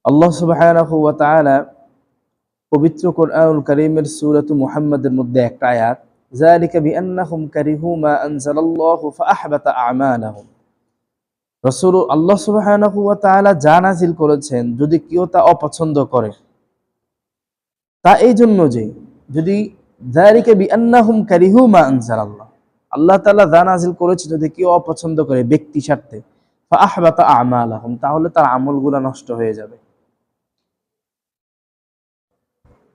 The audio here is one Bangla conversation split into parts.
আল্লাহ সুবহানাহু ওয়া তাআলা পবিত্র কোরআনুল কারীমের সূরাতু মুহাম্মাদের মধ্যে একটা আয়াত, যালিকা বিআন্নাহুম কারিহু মা আনজালাল্লাহু ফাআহবাতা আমালাহুম। রাসূল আল্লাহ সুবহানাহু ওয়া তাআলা যা নাযিল করেছেন যদি কেউ তা অপছন্দ করে, তা এই জন্য যে যদি যালিকা বিআন্নাহুম কারিহু মা আনজালাল্লাহ, আল্লাহ তাআলা যা নাযিল করেছে যদি কেউ অপছন্দ করে ব্যক্তি স্বার্থে, ফাআহবাতা আমালাহুম, তাহলে তার আমলগুলো নষ্ট হয়ে যাবে।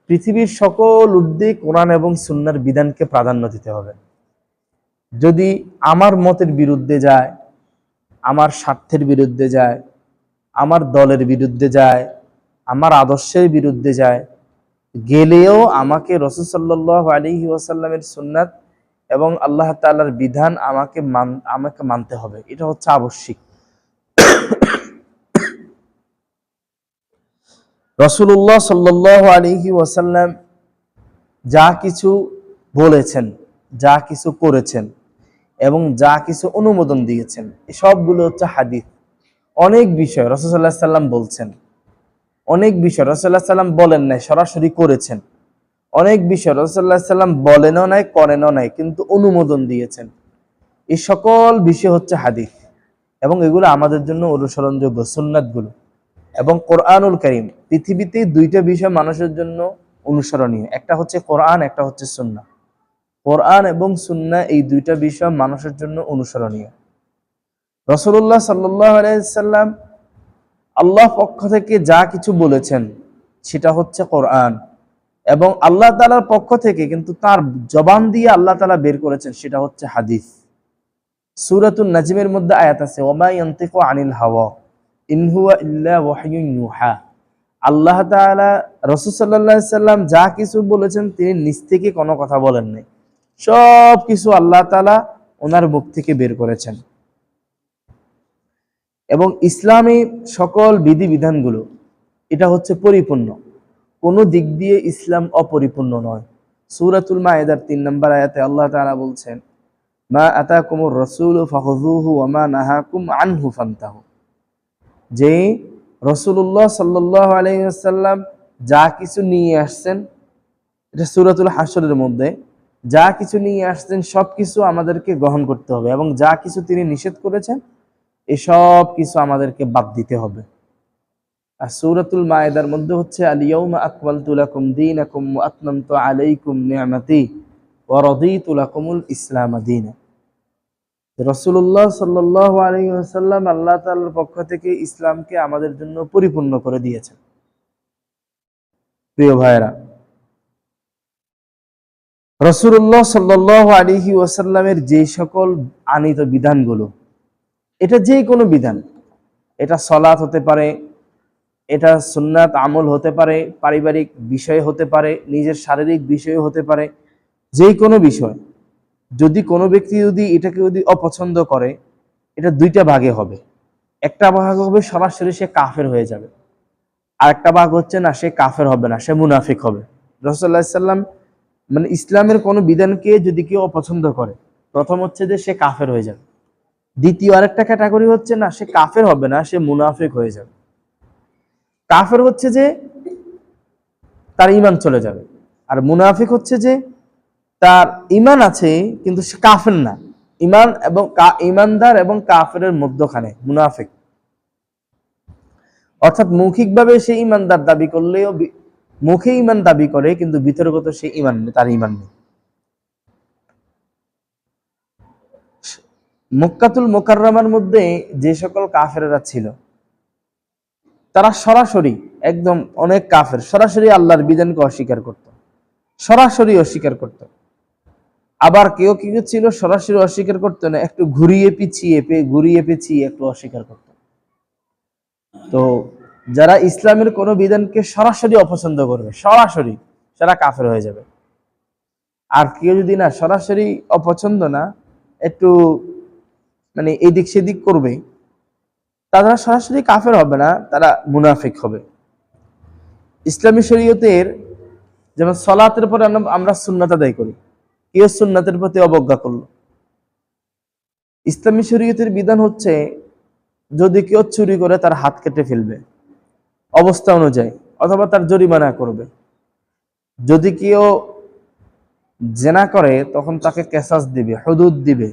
পৃথিবীর সকল ঊর্ধ্বে কোরআন এবং সুন্নাহর বিধানকে প্রাধান্য দিতে হবে। যদি আমার মতের বিরুদ্ধে যায়, আমার স্বার্থের বিরুদ্ধে যায়, আমার দলের বিরুদ্ধে যায়, আমার আদর্শের বিরুদ্ধে যায়, গেলেও আমাকে রাসূল সাল্লাল্লাহু আলাইহি ওয়াসাল্লামের সুন্নাত এবং আল্লাহ তাআলার বিধান আমাকে মানতে হবে। এটা হচ্ছে আবশ্যিক। রাসূলুল্লাহ সাল্লাল্লাহু আলাইহি ওয়াসাল্লাম যা কিছু বলেছেন, যা কিছু করেছেন এবং যা কিছু অনুমোদন দিয়েছেন, এই সবগুলো হচ্ছে হাদিস। অনেক বিষয় রাসূল সাল্লাল্লাহু আলাইহি ওয়াসাল্লাম বলছেন, অনেক বিষয় রাসূল সাল্লাল্লাহু আলাইহি ওয়াসাল্লাম বলেন নাই, সরাসরি করেছেন। অনেক বিষয় রাসূল সাল্লাল্লাহু আলাইহি ওয়াসাল্লাম বলেনও নাই, করেনও নাই, কিন্তু অনুমোদন দিয়েছেন। এই সকল বিষয় হচ্ছে হাদিস এবং এগুলো আমাদের জন্য অনুসরণযোগ্য সুন্নাতগুলো। এবং কোরআনুল কারীম, পৃথিবীতে দুইটা বিষয় মানুষের জন্য অনুসরণীয়, একটা হচ্ছে কোরআন, একটা হচ্ছে সুন্নাহ। কোরআন এবং সুন্নাহ এই দুইটা বিষয় মানুষের জন্য অনুসরণীয়। রাসূলুল্লাহ সাল্লাল্লাহু আলাইহি ওয়াসাল্লাম আল্লাহ পক্ষ থেকে যা কিছু বলেছেন সেটা হচ্ছে কোরআন, এবং আল্লাহ তাআলার পক্ষ থেকে কিন্তু তার জবান দিয়ে আল্লাহ তাআলা বের করেছেন সেটা হচ্ছে হাদিস। সূরাতুন নাজমের মধ্যে আয়াত আছে, ওয়া মা ইয়ানতিকু আনিল হাওয়া ইন হুয়া ইল্লা ওয়াহয়ুন ইউহা। আল্লাহ তাআলা রাসূল সাল্লাল্লাহু আলাইহি ওয়াসাল্লাম যা কিছু বলেছেন তিনি নিজ থেকে কোনো কথা বলেন নাই, সব কিছু আল্লাহ তাআলা ওনার মুখ থেকে বের করেছেন। এবং ইসলামী সকল বিধিবিধানগুলো এটা হচ্ছে পরিপূর্ণ, কোনো দিক দিয়ে ইসলাম অপরিপূর্ণ নয়। সূরাতুল মায়েদার ৩ নম্বর আয়াতে আল্লাহ তাআলা বলছেন, মা আতাকুমুর রাসূলু ফাখুযুহু ওয়া মা নাহাকুম আনহু ফান্তাহু। যে রাসূলুল্লাহ সাল্লাল্লাহু আলাইহি ওয়াসাল্লাম যা কিছু নিয়ে আসছেন, এটা সূরাতুল হাশরের মধ্যে, যা কিছু নিয়ে আসছেন সবকিছু আমাদেরকে গ্রহণ করতে হবে, এবং যা কিছু তিনি নিষেধ করেছেন এসব কিছু আমাদেরকে বাদ দিতে হবে। আর সূরাতুল মায়েদার মধ্যে হচ্ছে আল ইয়াউমা আকমালতু লাকুম দীনাকুম ওয়া আতমামতু আলাইকুম নি'মাতি ওয়া রাদিতু লাকুমুল ইসলাম দীনা। রাসূলুল্লাহ সাল্লাল্লাহু আলাইহি ওয়াসাল্লাম আল্লাহ তাআলার পক্ষ থেকে ইসলামকে আমাদের জন্য পরিপূর্ণ করে দিয়েছেন। প্রিয় ভাইরা, রাসূলুল্লাহ সাল্লাল্লাহু আলাইহি ওয়াসাল্লামের যে সকল আনীত বিধানগুলো, এটা যে কোনো বিধান, এটা সালাত হতে পারে, এটা সুন্নাত আমল হতে পারে, পারিবারিক বিষয় হতে পারে, নিজের শারীরিক বিষয় হতে পারে, যে কোনো বিষয়, যদি কোনো ব্যক্তি এটাকে অপছন্দ করে, এটা দুইটা ভাগে হবে। একটা ভাগ হবে সরাসরি সে কাফের হয়ে যাবে, আর একটা ভাগ হচ্ছে না, সে কাফের হবে না, সে মুনাফিক হবে। রাসূলুল্লাহ সাল্লাল্লাহু আলাইহি ওয়াসাল্লাম মানে ইসলামের কোনো বিধানকে যদি কেউ অপছন্দ করে, প্রথম হচ্ছে যে সে কাফের হয়ে যাবে। দ্বিতীয় আরেকটা ক্যাটাগরি হচ্ছে না, সে কাফের হবে না, সে মুনাফিক হয়ে যাবে। কাফের হচ্ছে যে তার ঈমান চলে যাবে, আর মুনাফিক হচ্ছে যে তার ঈমান আছে কিন্তু সে কাফের না, ঈমানদার এবং কাফেরের মধ্যখানে মুনাফিক। অর্থাৎ মৌখিকভাবে সে ঈমানদার দাবি করলেও, মুখে ঈমান দাবি করে কিন্তু ভিতরগত সে ঈমান নেই, তার ঈমান নেই। মক্কাতুল মুকাররমার মধ্যে যে সকল কাফেররা ছিল, তারা সরাসরি একদম অনেক কাফের সরাসরি আল্লাহর বিধানকে অস্বীকার করত, সরাসরি অস্বীকার করত। আবার কেউ কেউ ছিল সরাসরি অস্বীকার করতো না, একটু ঘুরিয়ে পেঁচিয়ে একটু অস্বীকার করত। তো যারা ইসলামের কোনো বিধানকে সরাসরি অপছন্দ করবে, সরাসরি, সেটা কাফের হয়ে যাবে। আর কেউ যদি না সরাসরি অপছন্দ না, একটু মানে এদিক সেদিক করবে, তারা সরাসরি কাফের হবে না, তারা মুনাফিক হবে। ইসলামী শরীয়তের যেমন সালাতের পরে আমরা সুন্নাত আদায় করি, কেউ সুন্নাতের প্রতি অবজ্ঞা করলো। ইসলামী শরীয়তের বিধান হচ্ছে যদি কেউ চুরি করে তার হাত কেটে ফেলবে, অবস্থা অনুযায়ী, অথবা তার জরিমানা করবে। যদি কেউ জেনা করে তখন তাকে কেসাস দিবে, হুদুদ দিবে,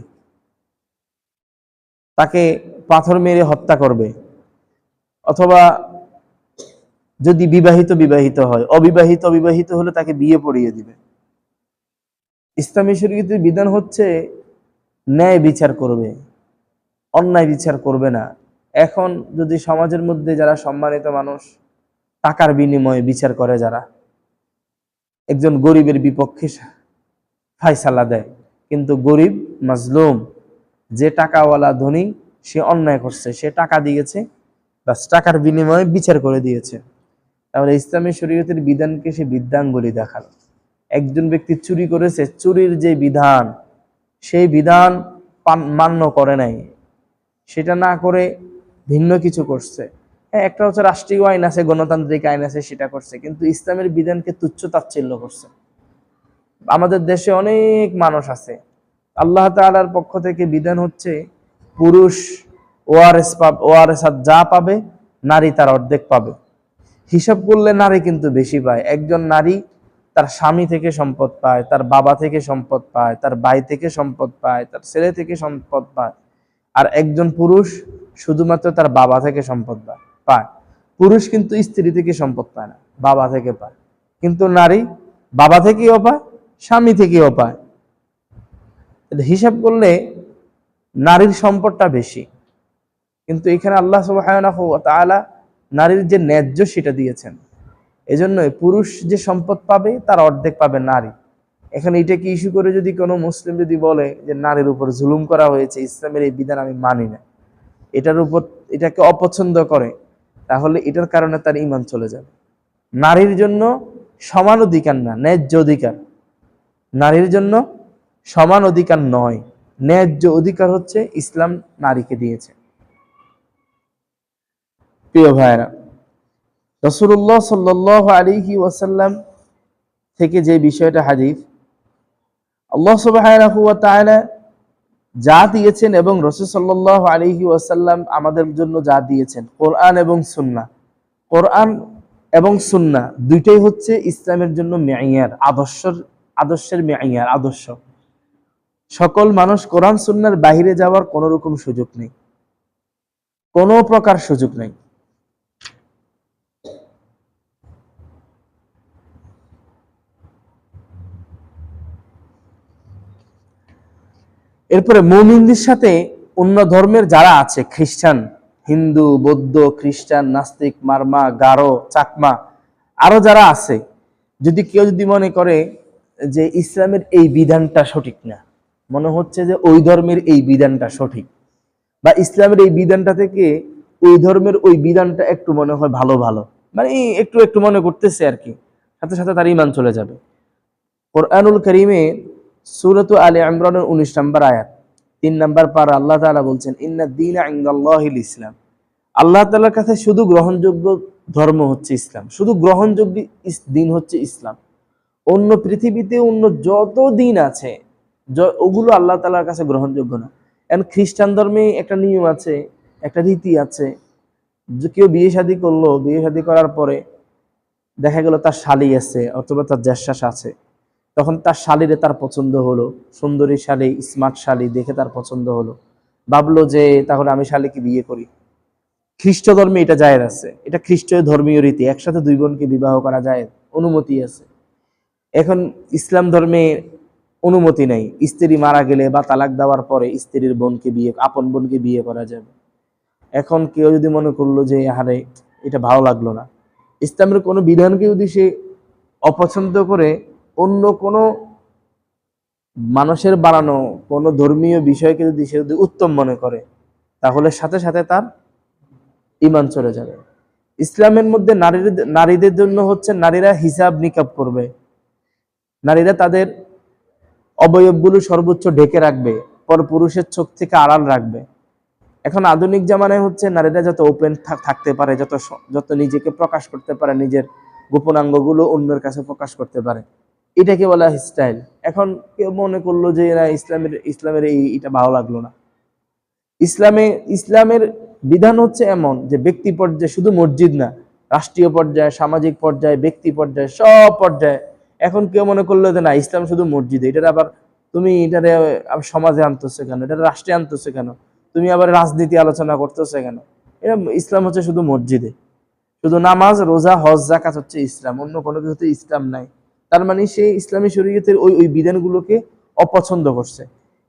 তাকে পাথর মেরে হত্যা করবে। অথবা যদি বিবাহিত হয়, অবিবাহিত হলে তাকে বিয়ে পড়িয়ে দিবে। ইসলামী শরীয়তের বিধান হচ্ছে ন্যায় বিচার করবে, অন্যায় বিচার করবে না। এখন যদি সমাজের মধ্যে যারা সম্মানিত মানুষ টাকার বিনিময়ে বিচার করে, যারা একজন গরিবের বিপক্ষে ফায়সালা দেয়, কিন্তু গরিব মাজলুম, যে টাকাওয়ালা ধনী, সে অন্যায় করছে, সে টাকা দিয়েছে, বাস টাকার বিনিময়ে বিচার করে দিয়েছে, তাহলে ইসলামী শরীয়তের বিধানকে সে বিদ্যাঙ্গুলি দেখালো। একজন ব্যক্তি চুরি করেছে, চুরির যে বিধান, সেই বিধান মান্য করে নাই, সেটা না করে ভিন্ন কিছু করছে। হ্যাঁ, একটা হচ্ছে রাষ্ট্রীয় আইন আছে, গণতান্ত্রিক আইন আছে, সেটা করছে, কিন্তু ইসলামের বিধানকে তুচ্ছ তাচ্ছিল্য করছে। আমাদের দেশে অনেক মানুষ আছে, আল্লাহ তাআলার পক্ষ থেকে বিধান হচ্ছে পুরুষ ওয়ারেস যা পাবে, নারী তার অর্ধেক পাবে। হিসাব করলে নারী কিন্তু বেশি পায়। একজন নারী তার স্বামী থেকে সম্পদ পায়, তার বাবা থেকে সম্পদ পায়, তার ভাই থেকে সম্পদ পায়, তার ছেলে থেকে সম্পদ পায়। আর একজন পুরুষ শুধুমাত্র তার বাবা থেকে সম্পদ পায়। পুরুষ কিন্তু স্ত্রী থেকে সম্পদ পায় না, বাবা থেকে পায়। কিন্তু নারী বাবা থেকেও পায়, স্বামী থেকেও পায়। হিসাব করলে নারীর সম্পদটা বেশি। কিন্তু এখানে আল্লাহ সুবহানাহু ওয়া তাআলা নারীর যে ন্যায্য সেটা দিয়েছেন। এজন্যই পুরুষ যে সম্পদ পাবে তার অর্ধেক পাবে নারী। এখানে এটাকে ইস্যু করে যদি কোনো মুসলিম যদি বলে যে নারীর উপর জুলুম করা হয়েছে, ইসলামের এই বিধান আমি মানি না, এটাকে অপছন্দ করে, তাহলে এটার কারণে তার ঈমান চলে যাবে। নারীর জন্য সমান অধিকার না, ন্যায্য অধিকার। নারীর জন্য সমান অধিকার নয়, ন্যায্য অধিকার হচ্ছে ইসলাম নারীকে দিয়েছে। প্রিয় ভাইরা, রাসূলুল্লাহ সাল্লাল্লাহু আলাইহি ওয়াসাল্লাম থেকে যে বিষয়টা হাদিস, আল্লাহ সুবহানাহু ওয়া তাআলা যা দিয়েছেন এবং রাসূল সাল্লাল্লাহু আলাইহি ওয়াসাল্লাম আমাদের জন্য যা দিয়েছেন, কোরআন এবং সুন্নাহ, কোরআন এবং সুন্নাহ দুইটাই হচ্ছে ইসলামের জন্য মেয়ার, আদর্শের মেয়ার, আদর্শ। সকল মানুষ কোরআন সুন্নাহর বাইরে যাওয়ার কোনো রকম সুযোগ নেই, কোনো প্রকার সুযোগ নেই। এরপরে মুমিনদের সাথে অন্য ধর্মের যারা আছে, খ্রিস্টান, হিন্দু, বৌদ্ধ, খ্রিস্টান, নাস্তিক, মারমা, গারো, চাকমা, আরো যারা আছে, যদি কেউ মনে করে যে ইসলামের এই বিধানটা সঠিক না, মনে হচ্ছে যে ওই ধর্মের এই বিধানটা সঠিক, বা ইসলামের এই বিধানটা থেকে ওই ধর্মের ওই বিধানটা একটু মনে হয় ভালো ভালো, মানে একটু একটু মনে করতেছে আর কি, সাথে সাথে তার ঈমান চলে যাবে। কোরআনুল কারীমে সূরাত আলে ইমরানের 19 নম্বর আয়াত 3 নম্বর পারা আল্লাহ তাআলা বলছেন, ইন্নাদ দীনা ইনদাল্লাহিল ইসলাম। আল্লাহ তাআলার কাছে শুধু গ্রহণযোগ্য ধর্ম হচ্ছে ইসলাম, শুধু গ্রহণযোগ্য দিন হচ্ছে ইসলাম। অন্য পৃথিবীতে অন্য যত দিন আছে ওগুলো আল্লাহ তাআলার কাছে গ্রহণযোগ্য না। এখন খ্রিস্টান ধর্মে একটা নিয়ম আছে, একটা রীতি আছে, যে কেউ বিয়ে শাদী করলো, বিয়ে শাদী করার পরে দেখা গেল তার শালী আছে অথবা তার জ্যাঠাশ আছে, তখন তার শালীরে তার পছন্দ হলো, সুন্দরী শালী, স্মার্ট শালী দেখে তার পছন্দ হলো, ভাবলো যে তাহলে আমি শালীকে বিয়ে করি। খ্রিস্ট ধর্মে এটা জায়েজ আছে, এটা খ্রিস্টীয় ধর্মীয় রীতি, একসাথে দুই বোনকে বিবাহ করা যায়, অনুমতি আছে। এখন ইসলাম ধর্মে অনুমতি নেই, স্ত্রী মারা গেলে বা তালাক দেওয়ার পরে স্ত্রীর বোনকে বিয়ে, আপন বোনকে বিয়ে করা যাবে। এখন কেউ যদি মনে করলো যে আরে এটা ভালো লাগলো না, ইসলামের কোনো বিধানকে যদি সে অপছন্দ করে অন্য কোনো মানুষের বানানো কোনো ধর্মীয় বিষয়কে যদি সে উত্তম মনে করে, তাহলে সাথে সাথে তার ঈমান চলে যাবে। ইসলামের মধ্যে নারীদের জন্য হচ্ছে নারীরা হিজাব নিকাব করবে, নারীরা তাদের অবয়বগুলো সর্বোচ্চ ঢেকে রাখবে, পর পুরুষের চোখ থেকে আড়াল রাখবে। এখন আধুনিক জামানায় হচ্ছে নারীরা যত ওপেন থাকতে পারে, যত নিজেকে প্রকাশ করতে পারে, নিজের গোপনাঙ্গগুলো অন্যের কাছে প্রকাশ করতে পারে, এটাকে বলা স্টাইল। এখন কেউ মনে করলো যে না, ইসলামের এটা ভালো লাগলো না। ইসলামের বিধান হচ্ছে এমন যে ব্যক্তি পর্যায়ে, শুধু মসজিদ না, রাষ্ট্রীয় পর্যায়ে, সামাজিক পর্যায়ে, ব্যক্তি পর্যায়ে, সব পর্যায়ে। এখন কেউ মনে করলো যে না, ইসলাম শুধু মসজিদে, এটার আবার তুমি এটারে সমাজে আনতেছো কেন, এটা রাষ্ট্রে আনতেছো কেন, তুমি আবার রাজনীতি আলোচনা করতেছো কেন? এটা ইসলাম হচ্ছে শুধু মসজিদে, শুধু নামাজ, রোজা, হজ, যাকাত হচ্ছে ইসলাম, অন্য কোনো কিছুতে ইসলাম নাই। তার মানে সে ইসলামী শরীয়তের ওই ওই বিধানগুলোকে অপছন্দ করছে,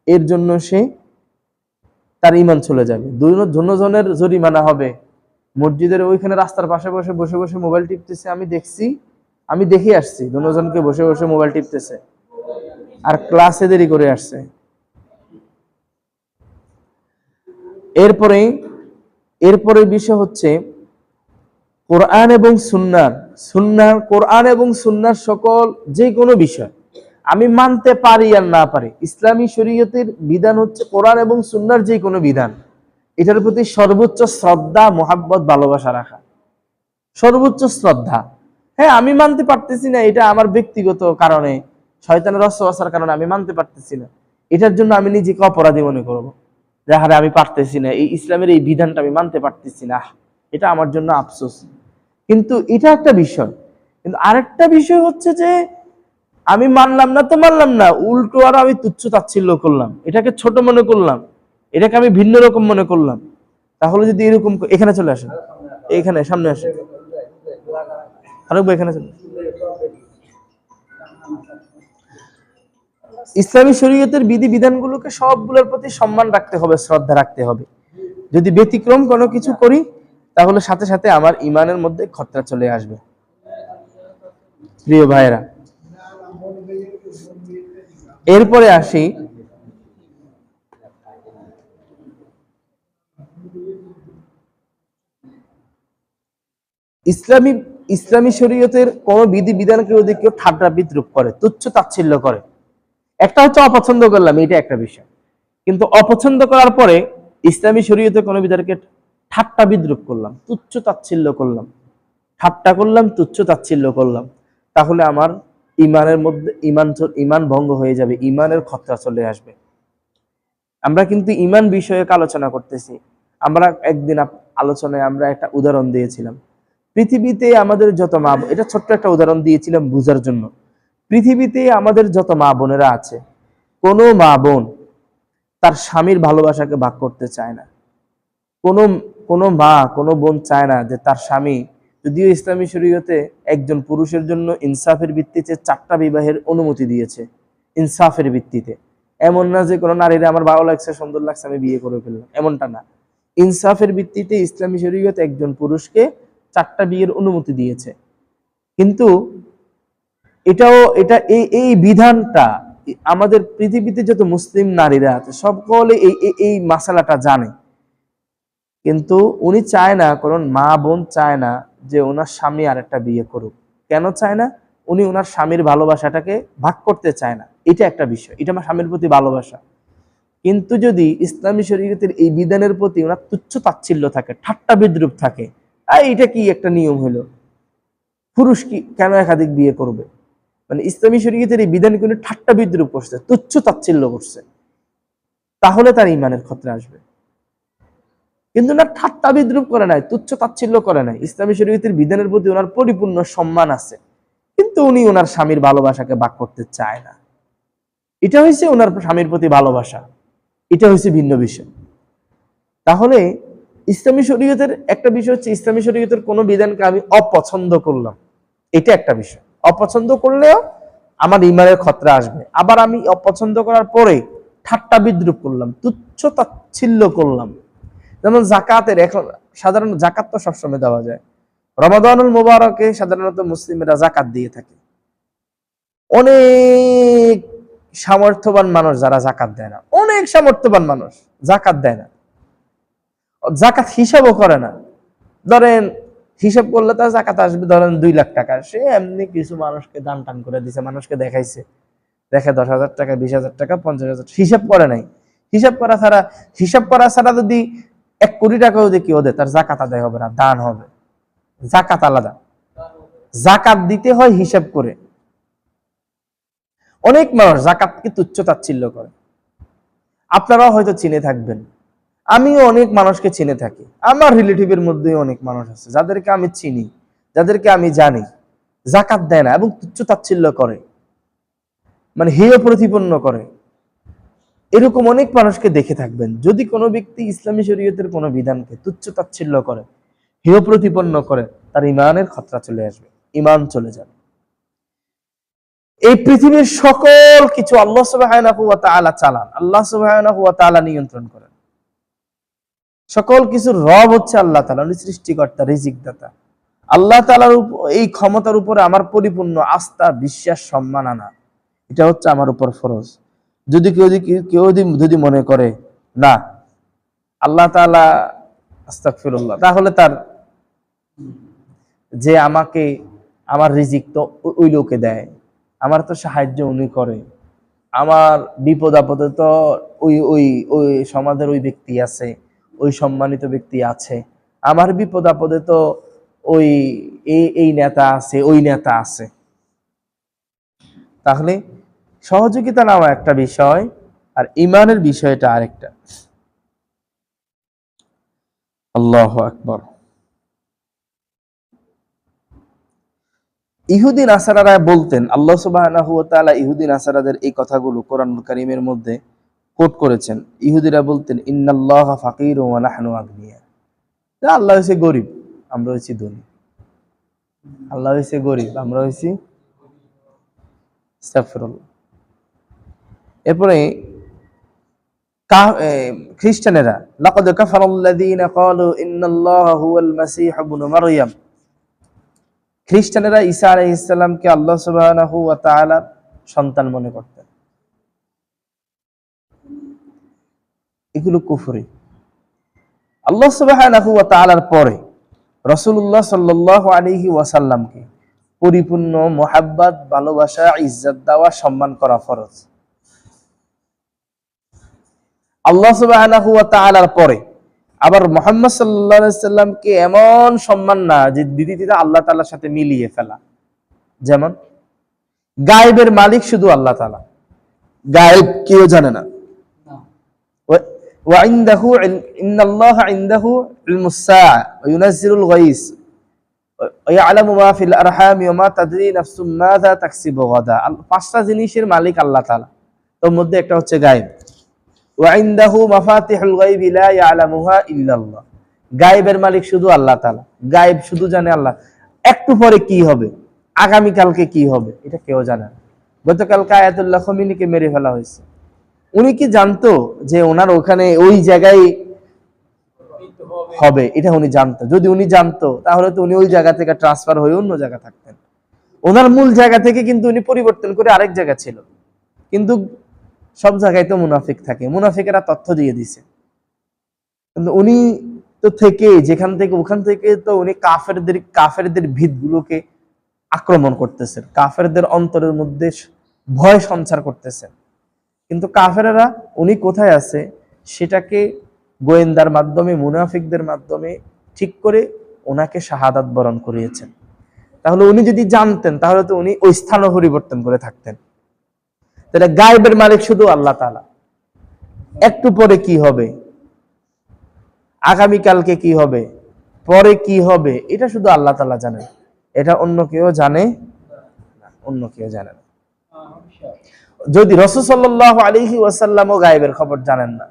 এর জন্য সে তার ঈমান চলে যাবে। দুজনের জরিমানা হবে। মসজিদের ওইখানে রাস্তার পাশে বসে বসে বসে মোবাইল টিপতেছে, আমি দেখছি, আমি দেখে আসছি দুজনকে বসে বসে মোবাইল টিপতেছে, আর ক্লাসে দেরি করে আসছে। এরপরে বিষয় হচ্ছে কোরআন এবং কোরআন এবং সুন্নাহর সকল যে কোনো বিষয় আমি মানতে পারি আর না পারি, ইসলামী শরীয়তের বিধান হচ্ছে কোরআন এবং সুন্নাহর যে কোনো বিধান, এটার প্রতি সর্বোচ্চ শ্রদ্ধা, মোহাব্বত, ভালোবাসা রাখা, সর্বোচ্চ শ্রদ্ধা। হ্যাঁ, আমি মানতে পারতেছি না, এটা আমার ব্যক্তিগত কারণে, শয়তানের ওয়াসওয়াসার কারণে আমি মানতে পারতেছি না, এটার জন্য আমি নিজেকে অপরাধী মনে করবো, যে আরে আমি পারতেছি না, এই ইসলামের এই বিধানটা আমি মানতে পারতেছি না, এটা আমার জন্য আফসোস। কিন্তু এটা একটা বিষয়। কিন্তু আরেকটা বিষয় হচ্ছে যে আমি মানলাম না তো মানলাম না, উল্টো আরো আমি তুচ্ছ তাচ্ছিল্য করলাম, এটাকে ছোট মনে করলাম, এটাকে আমি ভিন্ন রকম মনে করলাম। তাহলে যদি এরকম, এখানে চলে আসেন, এখানে সামনে আসেন, আরেক ভাই এখানে চলে। ইসলামী শরীয়তের বিধি বিধানগুলোকে সবগুলোর প্রতি সম্মান রাখতে হবে, শ্রদ্ধা রাখতে হবে। যদি ব্যতিক্রম কোনো কিছু করি তাহলে সাথে সাথে আমার ইমানের মধ্যে খতরা চলে আসবে। প্রিয় ভাইরা, এরপরে আসি ইসলামী শরীয়তের কোন বিধি বিধানকে যদি কেউ ঠাট্টা বিদ্রুপ করে, তুচ্ছ তাচ্ছিল্য করে, একটা হচ্ছে অপছন্দ করলাম, এটা একটা বিষয়, কিন্তু অপছন্দ করার পরে ইসলামী শরীয়তের কোন বিধানকে ঠাট্টা বিদ্রুপ করলাম, তুচ্ছ তাচ্ছিল্য করলাম, ঠাট্টা করলাম, তুচ্ছ তাচ্ছিল্য করলাম, তাহলে আমার ইমানের মধ্যে ইমান ভঙ্গ হয়ে যাবে, ইমানের খতরা চলে আসবে। আমরা কিন্তু ইমান বিষয়ক আলোচনা করতেছি। আমরা একদিন আলোচনায় আমরা একটা উদাহরণ দিয়েছিলাম, পৃথিবীতে আমাদের যত মা, এটা ছোট্ট একটা উদাহরণ দিয়েছিলাম বুঝার জন্য। পৃথিবীতে আমাদের যত মা বোনেরা আছে, কোনো মা বোন তার স্বামীর ভালোবাসাকে ভাগ করতে চায় না। কোনো মা, কোনো বোন চায় না যে তার স্বামী, যদিও ইসলামী শরীয়তে একজন পুরুষের জন্য ইনসাফের ভিত্তিতে 4টা বিবাহের অনুমতি দিয়েছে, ইনসাফের ভিত্তিতে। এমন না যে কোনো নারীরা আমার ভালো লাগছে, সুন্দর লাগছে, আমি বিয়ে করে ফেললাম, এমনটা না। ইনসাফের ভিত্তিতে ইসলামী শরীয়ত একজন পুরুষকে 4টা বিয়ের অনুমতি দিয়েছে। কিন্তু এই বিধানটা আমাদের পৃথিবীতে যত মুসলিম নারীরা আছে সকলে এই মাসালাটা জানে, কিন্তু উনি চায় না, কারণ মা বোন চায় না যে ওনার স্বামী আরেকটা বিয়ে করুক। কেন চায় না? উনি ওনার স্বামীর ভালোবাসাটাকে ভাগ করতে চায় না, এটা একটা বিষয়, এটা আমার স্বামীর প্রতি ভালোবাসা। কিন্তু যদি ইসলামী শরীয়তের এই বিধানের প্রতি ওনার তুচ্ছ তাচ্ছিল্য থাকে, ঠাট্টা বিদ্রুপ থাকে, এটা কি একটা নিয়ম হলো, পুরুষ কি কেন একাধিক বিয়ে করবে, মানে ইসলামী শরীয়তের এই বিধানকে উনি ঠাট্টা বিদ্রুপ করছে, তুচ্ছ তাচ্ছিল্য করছে, তাহলে তার ইমানের খতরা আসবে। কিন্তু না, ঠাট্টা বিদ্রুপ করে নাই, তুচ্ছ তাচ্ছিল্য করে নাই, ইসলামী শরীয়তের বিধানের প্রতি ওনার পরিপূর্ণ সম্মান আছে, কিন্তু উনি ওনার স্বামীর ভালোবাসাকে ভাগ করতে চায় না। এটা হয়েছে ওনার স্বামীর প্রতি ভালোবাসা, এটা হয়েছে ভিন্ন বিষয়। তাহলে ইসলামী শরীয়তের একটা বিষয় হচ্ছে, ইসলামী শরীয়তের কোনো বিধানকে আমি অপছন্দ করলাম, এটা একটা বিষয়। অপছন্দ করলেও আমার ইমানের খতরা আসবে। আবার আমি অপছন্দ করার পরে ঠাট্টা বিদ্রুপ করলাম, তুচ্ছ তাচ্ছিল্য করলাম। যেমন জাকাতের, এখন সাধারণ জাকাত তো সবসময় দেওয়া যায়, রমাদানুল মুবারকে সাধারণত মুসলিমরা জাকাত দিয়ে থাকে। অনেক সামর্থ্যবান মানুষ যারা জাকাত দেয় না, অনেক সামর্থ্যবান মানুষ জাকাত দেয় না, জাকাত হিসাবও করে না। ধরেন হিসাব করলে তার জাকাত আসবে ধরেন 2 লাখ টাকা, সে এমনি কিছু মানুষকে দান টান করে দিছে, মানুষকে দেখাইছে, দেখে 10,000 টাকা, 20,000 টাকা, 50,000, হিসাব করে নাই। হিসাব করা ছাড়া যদি 1 কোটি টাকা যদি কেউ দেয়, তার জাকাত আদায় হবে না, দান হবে। জাকাত আলাদা, জাকাত দিতে হয় হিসাব করে। অনেক মানুষ জাকাতকে তুচ্ছ তাচ্ছিল্য করে, আপনারাও হয়তো চিনে থাকবেন, আমিও অনেক মানুষকে চিনে থাকি, আমার রিলেটিভের মধ্যে অনেক মানুষ আছে যাদেরকে আমি চিনি, যাদেরকে আমি জানি যাকাত দেয় না এবং তুচ্ছ তাচ্ছিল্য করে, মানে হেয় প্রতিপন্ন করে, এরকম অনেক মানুষকে দেখে থাকবেন। যদি কোনো ব্যক্তি ইসলামী শরীয়তের কোনো বিধানকে তুচ্ছ তাচ্ছিল্য করে, হেয় প্রতিপন্ন করে, তার ইমানের খতরা চলে আসবে, ইমান চলে যাবে। এই পৃথিবীর সকল কিছু আল্লাহ সুবহানাহু ওয়া তাআলা চালান, আল্লাহ সুবহানাহু ওয়া তাআলা নিয়ন্ত্রণ করেন। সকল কিছুর রব হচ্ছে আল্লাহ তাআলা, উনি সৃষ্টিকর্তা, রিজিকদাতা। আল্লাহ তাআলার এই ক্ষমতার উপরে আমার পরিপূর্ণ আস্থা, বিশ্বাস, সম্মান আনা, এটা হচ্ছে আমার উপর ফরজ। যদি কেউ যদি মনে করে না আল্লাহ তাআলা, আস্তাগফিরুল্লাহ, তাহলে তার যে আমাকে আমার রিজিক তো ওই লোকে দেয়, আমার তো সাহায্য উনি করে, আমার বিপদ আপদে তো ওই ওই ওই সমাজের ওই ব্যক্তি আছে, ওই সম্মানিত ব্যক্তি আছে, আমার বিপদ আপদে তো ওই এই নেতা আছে, ওই নেতা আছে। তাহলে সহযোগিতা নেওয়া একটা বিষয়, আর ইমানের বিষয়টা আরেকটা। আল্লাহু আকবার। ইহুদি নাসারারা বলতেন, আল্লাহ সুবহানাহু ওয়া তাআলা ইহুদি নাসারাদের এই কথাগুলো কোরআনুল কারীমের মধ্যে কোট করেছেন। ইহুদিরা বলতেন, ইন্নাল্লাহা ফাকিরু ওয়া নাহনু আগনিয়া। আল্লাহ হইছে গরিব, আমরা হইছি ধনী। আল্লাহ হইছে গরিব, আমরা হইছি, আস্তাগফিরুল্লাহ। এরপরে খ্রিস্টানেরা, লাকাদ কাফারাল্লাযীনা ক্বালু ইন্নাল্লাহা হুয়াল মাসীহ ইবনু মারইয়াম, খ্রিস্টানেরা ঈসা আলাইহিস সালামকে আল্লাহ সুবহানাহু ওয়া তাআলার সন্তান মনে করতেন। এগুলো কুফরি। আল্লাহ সুবহানাহু ওয়া তাআলার পরে রাসূলুল্লাহ সাল্লাল্লাহু আলাইহি ওয়াসাল্লামকে পরিপূর্ণ মুহাব্বত, ভালোবাসা, ইজ্জত দেওয়া, সম্মান করা ফরজ। আল্লাহ সুবহানাহু ওয়া তাআলার পরে আবার মুহাম্মদ সাল্লাল্লাহু আলাইহি সাল্লামকে এমন সম্মান না যে দিদিটা আল্লাহ তাআলার সাথে মিলিয়ে ফেলা। যেমন গায়েবের মালিক শুধু আল্লাহ তাআলা, গায়েব কেউ জানে না। ওয়া ইনদাহু ইন্নাল্লাহা ইনদাহু ইলমুস সাআ ওয়া ইউনাজ্জিলুল গায়স ওয়া ইয়ালামু মা ফিল আরহামি ওয়া মা তাদরি নাফসুম মাযা তাকসিবু গাদা। পাঁচটা জিনিসের মালিক আল্লাহ তাআলা, তার মধ্যে একটা হচ্ছে গায়েব। ওয়া ইনদাহু মাফাতিহুল গায়বি লা ইয়ালামুহা ইল্লাল্লাহ, গায়েবের মালিক শুধু আল্লাহ তাআলা, গায়েব শুধু জানে আল্লাহ। একটু পরে কি হবে, আগামী কালকে কি হবে, এটা কেউ জানে না। গতকালকে আয়াতুল্লাহ খমিনিকে মেরে ফেলা হয়েছে, উনি কি জানতো যে ওনার ওখানে ওই জায়গায় হবে? এটা উনি জানতো। যদি উনি জানতো তাহলে তো উনি ওই জায়গা থেকে ট্রান্সফার হয়ে অন্য জায়গা থাকতেন। ওনার মূল জায়গা থেকে কিন্তু উনি পরিবর্তন করে আরেক জায়গা ছিল। কিন্তু সব জায়গায় তো মুনাফিক থাকে, মুনাফিকেরা তথ্য দিয়ে দিছে। কিন্তু উনি তো থেকে যেখান থেকে ওখান থেকে তো উনি কাফেরদের ভিতগুলোকে আক্রমণ করতেছেন, কাফেরদের অন্তরের মধ্যে ভয় সঞ্চার করতেছেন। কিন্তু কাফেরেরা উনি কোথায় আছে সেটাকে গোয়েন্দার মাধ্যমে, মুনাফিকদের মাধ্যমে ঠিক করে ওনাকে শাহাদাত বরণ করিয়েছেন। তাহলে উনি যদি জানতেন তাহলে তো উনি ওই স্থানও পরিবর্তন করে থাকতেন। তাহলে গায়েবের মালিক শুধু আল্লাহ তাআলা। একটু পরে কি হবে, আগামীকালকে কি হবে, পরে কি হবে, এটা শুধু আল্লাহ তাআলা জানেন। এটা অন্য কেউ জানে না, অন্য কেউ জানে না। যদি রাসূল সাল্লাল্লাহু আলাইহি ওয়াসাল্লামও গায়েবের খবর জানেন না,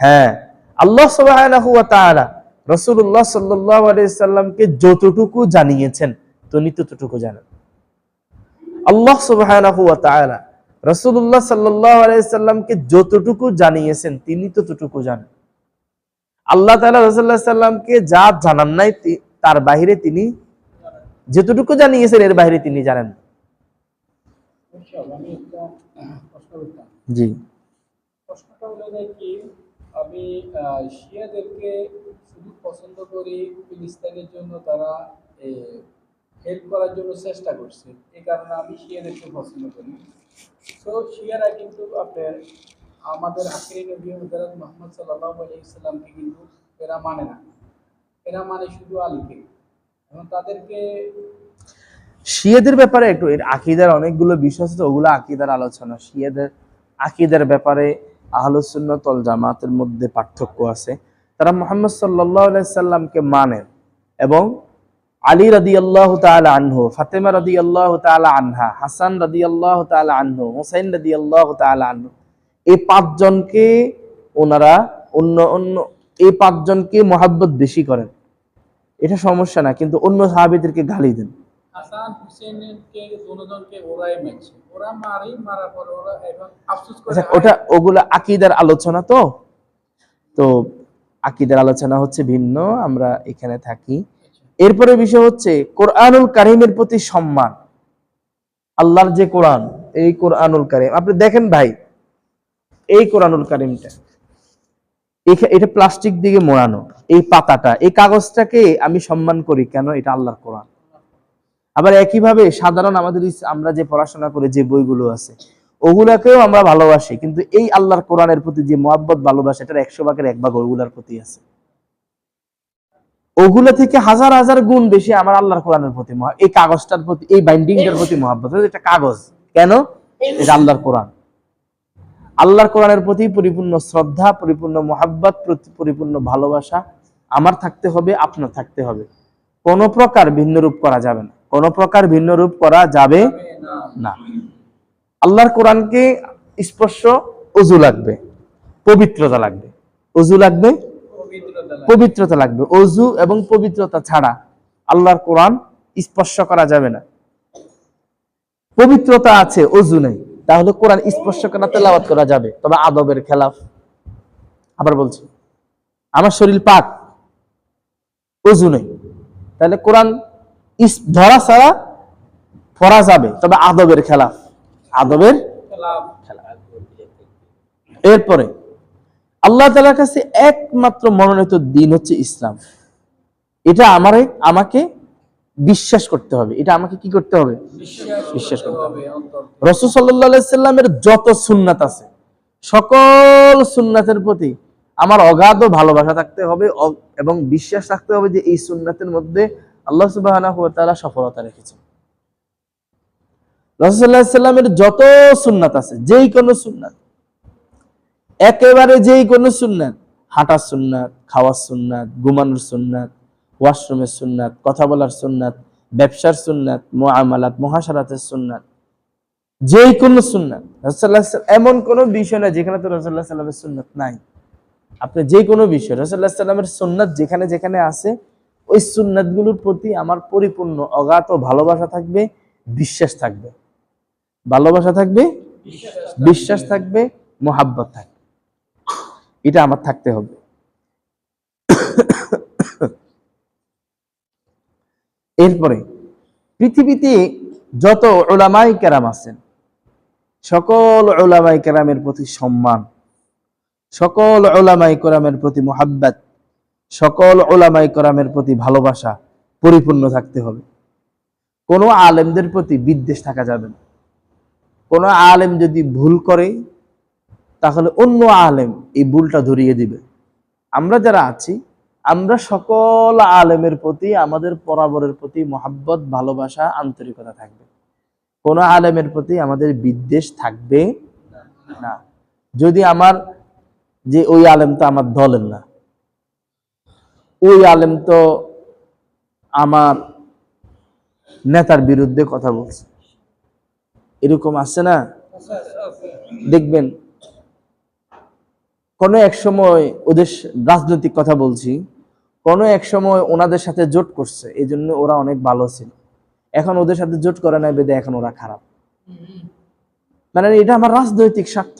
হ্যাঁ, আল্লাহ সুবহানাহু ওয়া তাআলা রাসূলুল্লাহ সাল্লাল্লাহু আলাইহি ওয়াসাল্লামকে যতটুকু জানিয়েছেন তিনি ততটুকু জানেন। আল্লাহ সুবহানাহু ওয়া তাআলা রাসূলুল্লাহ সাল্লাল্লাহু আলাইহি ওয়াসাল্লামকে যতটুকু জানিয়েছেন তিনি ততটুকু জানেন। আল্লাহ তাআলা রাসূলুল্লাহ সাল্লামকে যা জানান নাই তার বাইরে তিনি যতটুকু জানিয়েছেন এর বাইরে তিনি জানেন। জি, প্রশ্নটা হলো যে কি, আমি শিয়াদেরকে শুধু পছন্দ করি ফিলিস্তিনের জন্য, তারা হেল্প করার জন্য চেষ্টা করছে, এই কারণে আমি শিয়াদেরকে পছন্দ করি। তো শিয়ারা কিন্তু আপনার আমাদের আখিরি নবী হযরত মুহাম্মদ সাল্লাল্লাহু আলাইহি ওয়াসাল্লামকে কিন্তু এরা মানে না, এরা মানে শুধু আলীকে। এবং তাদেরকে শিয়াদের ব্যাপারে একটু এর আকীদার অনেকগুলো বিষয় আছে, ওগুলো আকীদার আলোচনা। শিয়াদের আকীদার ব্যাপারে আহলুস সুন্নাত ওয়াল জামাতের মধ্যে পার্থক্য আছে। তারা মুহাম্মদ সাল্লাল্লাহু আলাইহি সাল্লামকে মানেন এবং আলী রাদিয়াল্লাহু তাআলা আনহু, ফাতেমা রাদিয়াল্লাহু তাআলা আনহা, হাসান রাদিয়াল্লাহু তাআলা আনহু, হুসাইন রাদিয়াল্লাহু তাআলা আনহু, এই পাঁচজনকে ওনারা অন্য অন্য এই পাঁচজনকে মহাব্বত বেশি করেন, এটা সমস্যা না, কিন্তু অন্য সাহাবীদেরকে গালি দেন। হাসান হুসেনকে দুজনকে ওরাই মারছে, ওরা মারার পর ওরা এখন আফসোস করে আচ্ছা, ওগুলা আকীদার আলোচনা, তো তো আকীদার আলোচনা হচ্ছে ভিন্ন, আমরা এখানে থাকি। এরপরে বিষয় হচ্ছে কোরআনুল কারীমের প্রতি সম্মান। আল্লাহর যে কোরআন, এই কোরআনুল কারীম আপনি দেখেন ভাই, এই কোরআনুল কারীমটা এটা প্লাস্টিক দিয়ে মোড়ানো, এই পাতাটা, এই কাগজটাকে আমি সম্মান করি কেন? এটা আল্লাহর কোরআন। আবার একইভাবে সাধারণ আমরা যে পড়াশোনা করে যে বইগুলো আছে ওগুলাকেও আমরা ভালোবাসি, কিন্তু এই আল্লাহর কোরআনের প্রতি যে মহব্বত ভালোবাসা, এটার 100 ভাগের 1 ভাগ ওগুলার প্রতি আছে। ওগুলা থেকে হাজার হাজার গুণ বেশি আমার আল্লাহর কোরআনের প্রতি, এই কাগজটার প্রতি, এই বাইন্ডিংটার প্রতি মহব্বত। এটা কাগজ কেন? এটা আল্লাহর কোরআন। আল্লাহর কোরআনের প্রতি পরিপূর্ণ শ্রদ্ধা, পরিপূর্ণ মহব্বত, পরিপূর্ণ ভালোবাসা আমার থাকতে হবে, আপনার থাকতে হবে। কোন প্রকার ভিন্ন রূপ করা যাবে না, কোন প্রকার ভিন্ন রূপ করা যাবে না। আল্লাহর কোরআনকে স্পর্শ, ওযু লাগবে, পবিত্রতা লাগবে, ওযু লাগবে, পবিত্রতা লাগবে। ওযু এবং পবিত্রতা ছাড়া আল্লাহর কোরআন স্পর্শ করা যাবে না। পবিত্রতা আছে, ওযু নেই, তাহলে কোরআন স্পর্শ করা, তেলাওয়াত করা যাবে, তবে আদবের খেলাফ। আবার বলছি, আমার শরীর পাক, ওযু নেই, তাহলে কোরআন ধরা ছাড়া পড়া যাবে, তবে আদবের খেলাফ, আদবের খেলাফ। এরপরে আল্লাহ তাআলার কাছে একমাত্র মনোনীত দিন হচ্ছে ইসলাম। এটা আমাকে বিশ্বাস করতে হবে, এটা আমাকে কি করতে হবে? বিশ্বাস করতে হবে। রাসূল সাল্লাল্লাহু আলাইহি সাল্লামের যত সুন্নাত আছে, সকল সুন্নাতের প্রতি আমার অগাধ ভালোবাসা থাকতে হবে এবং বিশ্বাস থাকতে হবে যে এই সুন্নাতের মধ্যে আল্লাহ সুবহানাহু ওয়া তাআলা সফলতা রেখেছেন। রাসূল সাল্লাল্লাহু আলাইহি সাল্লামের যত সুন্নাত আছে, যেই কোনো সুন্নাত, একেবারে যেই কোনো সুন্নাত, হাঁটার সুন্নাত, খাওয়ার সুন্নাত, ঘুমানোর সুন্নাত, ওয়াশরুমের সুন্নাত, কথা বলার সুন্নাত, ব্যবসার সুন্নাত, মুআমালাত, মুহাশারাতের সুন্নাত, যেই কোনো সুন্নাত, রাসূলুল্লাহ এমন কোনো বিষয় না যেখানে তো রাসূলুল্লাহ সাল্লাল্লাহু আলাইহি ওয়াসাল্লামের সুন্নাত নাই। আপনি যে কোনো বিষয় রাসূলুল্লাহ সাল্লাল্লাহু আলাইহি ওয়াসাল্লামের সুন্নাত যেখানে যেখানে আছে, ওই সুন্নাতগুলোর প্রতি আমার পরিপূর্ণ অগাধ ভালোবাসা থাকবে, বিশ্বাস থাকবে, ভালোবাসা থাকবে, বিশ্বাস থাকবে, মুহাব্বত থাকবে, এটা আমার থাকতে হবে। এরপরে পৃথিবীতে যত উলামায়ে কেরাম আছেন, সকল উলামায়ে কেরামের প্রতি সম্মান, সকল উলামায়ে কেরামের প্রতি মুহাব্বত, সকল উলামায়ে কেরামের প্রতি ভালোবাসা পরিপূর্ণ থাকতে হবে। কোনো আলেমদের প্রতি বিদ্বেষ থাকা যাবে না। কোনো আলেম যদি ভুল করে, তাহলে অন্য আলেম এই ভুলটা ধরিয়ে দিবে। আমরা যারা আছি, আমরা সকল আলেমের প্রতি, আমাদের বরাবরের প্রতি মহব্বত, ভালোবাসা, আন্তরিকতা থাকবে। কোন আলেমের প্রতি আমাদের বিদ্বেষ থাকবে না। যদি আমার যে ওই আলেম তো আমার দলের না, ওই আলেম তো আমার নেতার বিরুদ্ধে কথা বলছে, এরকম আছে না? দেখবেন কোন এক সময় ওদের রাজনৈতিক কথা বলছি, কোন এক সময় ওনাদের সাথে জোট করছে, এই জন্য ওরা অনেক ভালো ছিল, এখন ওদের সাথে জোট করে নাই বেদে এখন ওরা খারাপ। মানে এটা আমার রাজনৈতিক স্বার্থ,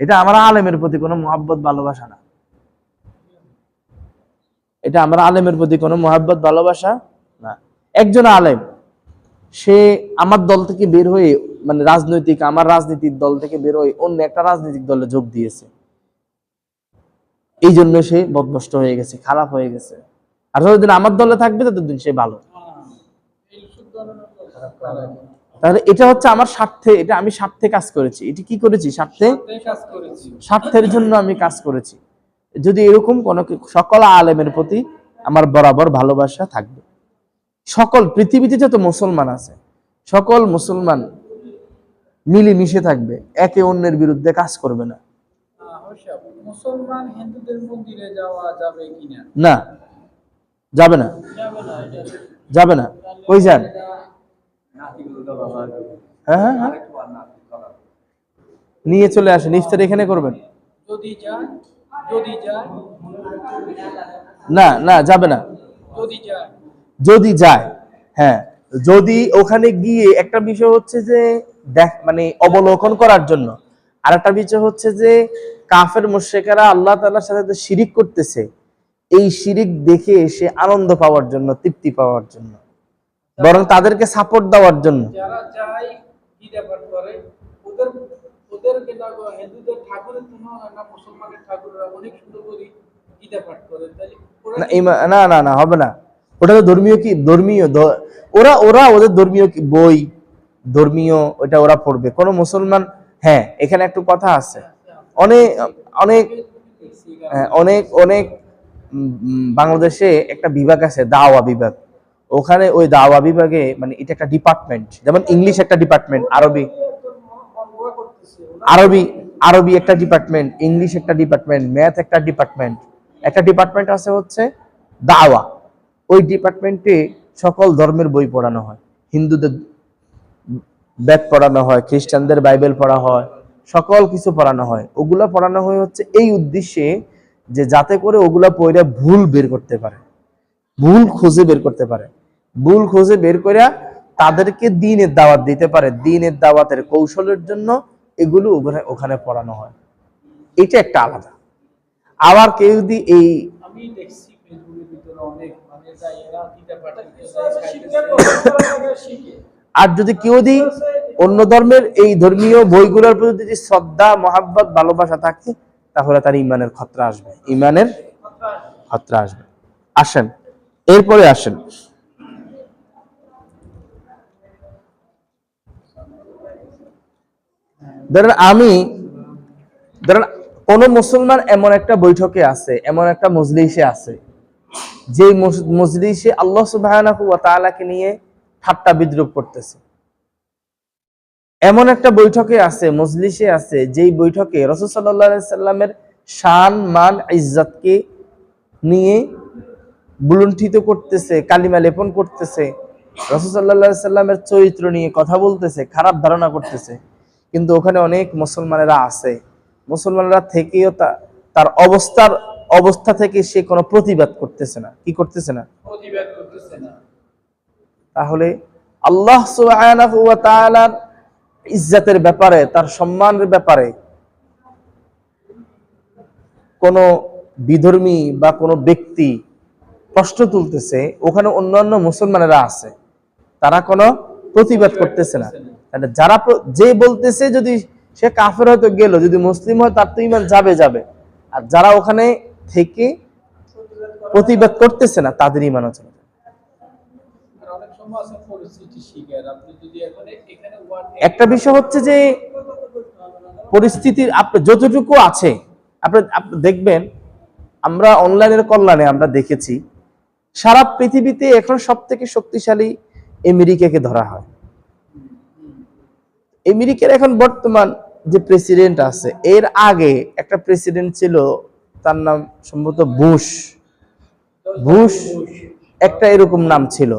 এটা আমার আলেমের প্রতি কোনো মহব্বত ভালোবাসা না। এটা আমার আলেমের প্রতি কোনো মহব্বত ভালোবাসা না। একজন আলেম সে আমার দল থেকে বের হয়ে, মানে আমার রাজনীতির দল থেকে বের হয়ে অন্য একটা রাজনৈতিক দলে যোগ দিয়েছে, এই জন্য সে বদভ্রষ্ট হয়ে গেছে, খারাপ হয়ে গেছে। আর যতদিন আমার দলে থাকবে ততদিন সে ভালো। তাহলে এটা হচ্ছে আমার স্বার্থে, এটা আমি স্বার্থে কাজ করেছি। এটি কি করেছি? স্বার্থের জন্য আমি কাজ করেছি। যদি এরকম কোন সকল আলেমের প্রতি আমার বরাবর ভালোবাসা থাকবে। সকল পৃথিবীতে যত মুসলমান আছে, সকল মুসলমান মিলেমিশে থাকবে, একে অন্যের বিরুদ্ধে কাজ করবে না। মুসলমান হিন্দুদের মন্দিরে যাওয়া যাবে কিনা? না, যাবে না। যাবে না, কই যান? হ্যাঁ হ্যাঁ হ্যাঁ, নিয়ে চলে আসেন, ইফতার এখানে করবেন। যদি যায়, যদি যায়, না না, যাবে না। যদি যায়, যদি যায়, হ্যাঁ, যদি ওখানে গিয়ে একটা বিষয় হচ্ছে যে মানে অবলোকন করার জন্য, আর একটা বিষয় হচ্ছে যে কাফের মুশরিকেরা আল্লাহ তাআলার সাথে যে শিরিক করতেছে, এই শিরিক দেখে সে আনন্দ পাওয়ার জন্য, তৃপ্তি পাওয়ার জন্য, বরং তাদেরকে সাপোর্ট দেওয়ার জন্য। যারা যায় গীতা পাঠ করে, ওদের ওদেরকে না হিন্দুদের ঠাকুরের তুলনা না মুসলমানের ঠাকুররা অনেক সুন্দর করে গীতা পাঠ করে, তাই ওরা না না না না, হবে না। ওটা তো ধর্মীয়, কি ধর্মীয় ওরা ওরা ওদের ধর্মীয় বই, ধর্মীয় ওটা ওরা পড়বে। কোন মুসলমান, হ্যাঁ এখানে একটু কথা আছে, অনেক অনেক অনেক অনেক বাংলাদেশে একটা বিভাগ আছে, দাওয়া বিভাগ। ওখানে ওই দাওয়া বিভাগে মানে এটা একটা ডিপার্টমেন্ট, যেমন ইংলিশ একটা ডিপার্টমেন্ট, আরবি আরবি আরবি একটা ডিপার্টমেন্ট, ইংলিশ একটা ডিপার্টমেন্ট, ম্যাথ একটা ডিপার্টমেন্ট, একটা ডিপার্টমেন্ট আছে হচ্ছে দাওয়া। ওই ডিপার্টমেন্টে সকল ধর্মের বই পড়ানো হয়, হিন্দুদের বেদ পড়ানো হয়, খ্রিস্টানদের বাইবেল পড়া হয়, সকল কিছু পড়ানো হয়। ওগুলা পড়ানো হয় হচ্ছে এই উদ্দেশ্যে যে যাতে করে ওগুলা পড়ে ভুল বের করতে পারে, ভুল খুঁজে বের করতে পারে, ভুল খুঁজে বের করে তাদেরকে দ্বীনের দাওয়াত দিতে পারে। দ্বীনের দাওয়াতের কৌশলের জন্য এগুলো ওখানে পড়ানো হয়। এটা একটা আলাদা। আবার কেউ যদি এই আমি দেখছি ফেসবুকের ভিতরে অনেক মানে যায় এরা গীতা পাঠ করতে শিখে। আর যদি কেউ যদি অন্য ধর্মের এই ধর্মীয় বইগুলোর প্রতি যদি শ্রদ্ধা, মহাব্বত, ভালোবাসা থাকে, তাহলে তার ইমানের খতরা আসবে, ইমানের খতরা আসবে। আসেন এরপরে আসেন, ধরেন কোন মুসলমান এমন একটা বৈঠকে আছে, এমন একটা মজলিসে আছে, যে মজলিসে আল্লাহ সুবহানাহু ওয়া তাআলাকে নিয়ে ঠাট্টা বিদ্রূপ করতেছে। এমন একটা বৈঠকে আছে, মজলিসে আছে, যেই বৈঠকে রাসূল সাল্লাল্লাহু আলাইহি সাল্লামের শান, মান, ইজ্জতকে নিয়ে বুলুণ্ঠিত করতেছে, কালিমা লেপন করতেছে, রাসূল সাল্লাল্লাহু আলাইহি সাল্লামের চরিত্র নিয়ে কথা বলতেছে, খারাপ ধারণা করতেছে। কিন্তু ওখানে অনেক মুসলমানেরা আছে, মুসলমানরা থেকেও তার অবস্থা থেকে সে কোনো প্রতিবাদ করতেছে না। কি করতেছে না? প্রতিবাদ করতেছে না। তাহলে আল্লাহ সুবহানাহু ওয়া তাআলার ইজ্জতের ব্যাপারে, তার সম্মানের ব্যাপারে কোন বিধর্মী বা কোনো ব্যক্তি প্রশ্ন তুলতেছে, ওখানে অন্যান্য মুসলমানেরা আছে, তারা কোনো প্রতিবাদ করতেছে না। যারা যে বলতেছে, যদি সে কাফের হয়তো গেল, যদি মুসলিম হয় তার তো ঈমান যাবে যাবে, আর যারা ওখানে থেকে প্রতিবাদ করতেছে না তাদের ঈমান আছে। অনেক সময় আছে পরিস্থিতি শিকার, আপনি যদি এখানে একটা বিষয় হচ্ছে যে পরিস্থিতির আপনি যতটুকু আছে, আপনি দেখবেন, আমরা অনলাইনের কল্যাণে আমরা দেখেছি সারা পৃথিবীতে এখন সবথেকে শক্তিশালী আমেরিকাকে ধরা হয়। আমেরিকার এখন বর্তমান যে প্রেসিডেন্ট আছে, এর আগে একটা প্রেসিডেন্ট ছিল, তার নাম সম্ভবত বুশ একটা এরকম নাম ছিল।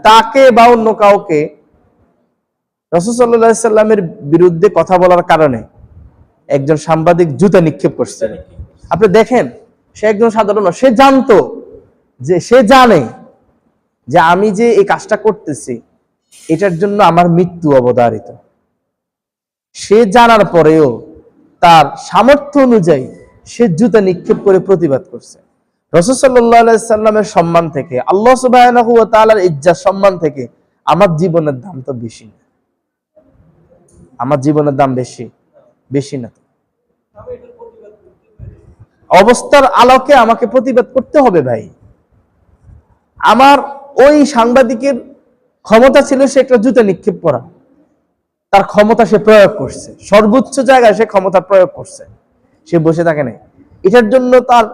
তাকে বা অন্য কাউকে রাসূল সাল্লাল্লাহু আলাইহি সাল্লামের বিরুদ্ধে কথা বলার কারণে একজন সাংবাদিক জুতা নিক্ষেপ করছে। আপনি দেখেন, সে একজন সাধারণ, সে জানতো, সে জানে যে আমি যে এই কাজটা করতেছি এটার জন্য আমার মৃত্যু অবধারিত। সে জানার পরেও তার সামর্থ্য অনুযায়ী সে জুতা নিক্ষেপ করে প্রতিবাদ করছে। রাসূল সাল্লাল্লাহু আলাইহি সাল্লামের সম্মান থেকে, আল্লাহ সুবহানাহু ওয়া তাআলার ইজ্জত সম্মান থেকে আমার জীবনের দাম তো বেশি না। আমার জীবনের দাম বেশি না। অবস্থার আলোকে আমাকে প্রতিবাদ করতে হবে ভাই। আমার ওই সাংবাদিকের ক্ষমতা ছিল সে একটা জুতা নিক্ষেপ করা, তার ক্ষমতা সে প্রয়োগ করছে, সর্বোচ্চ জায়গায় সে ক্ষমতা প্রয়োগ করছে, সে বসে থাকে না। এটার জন্য তার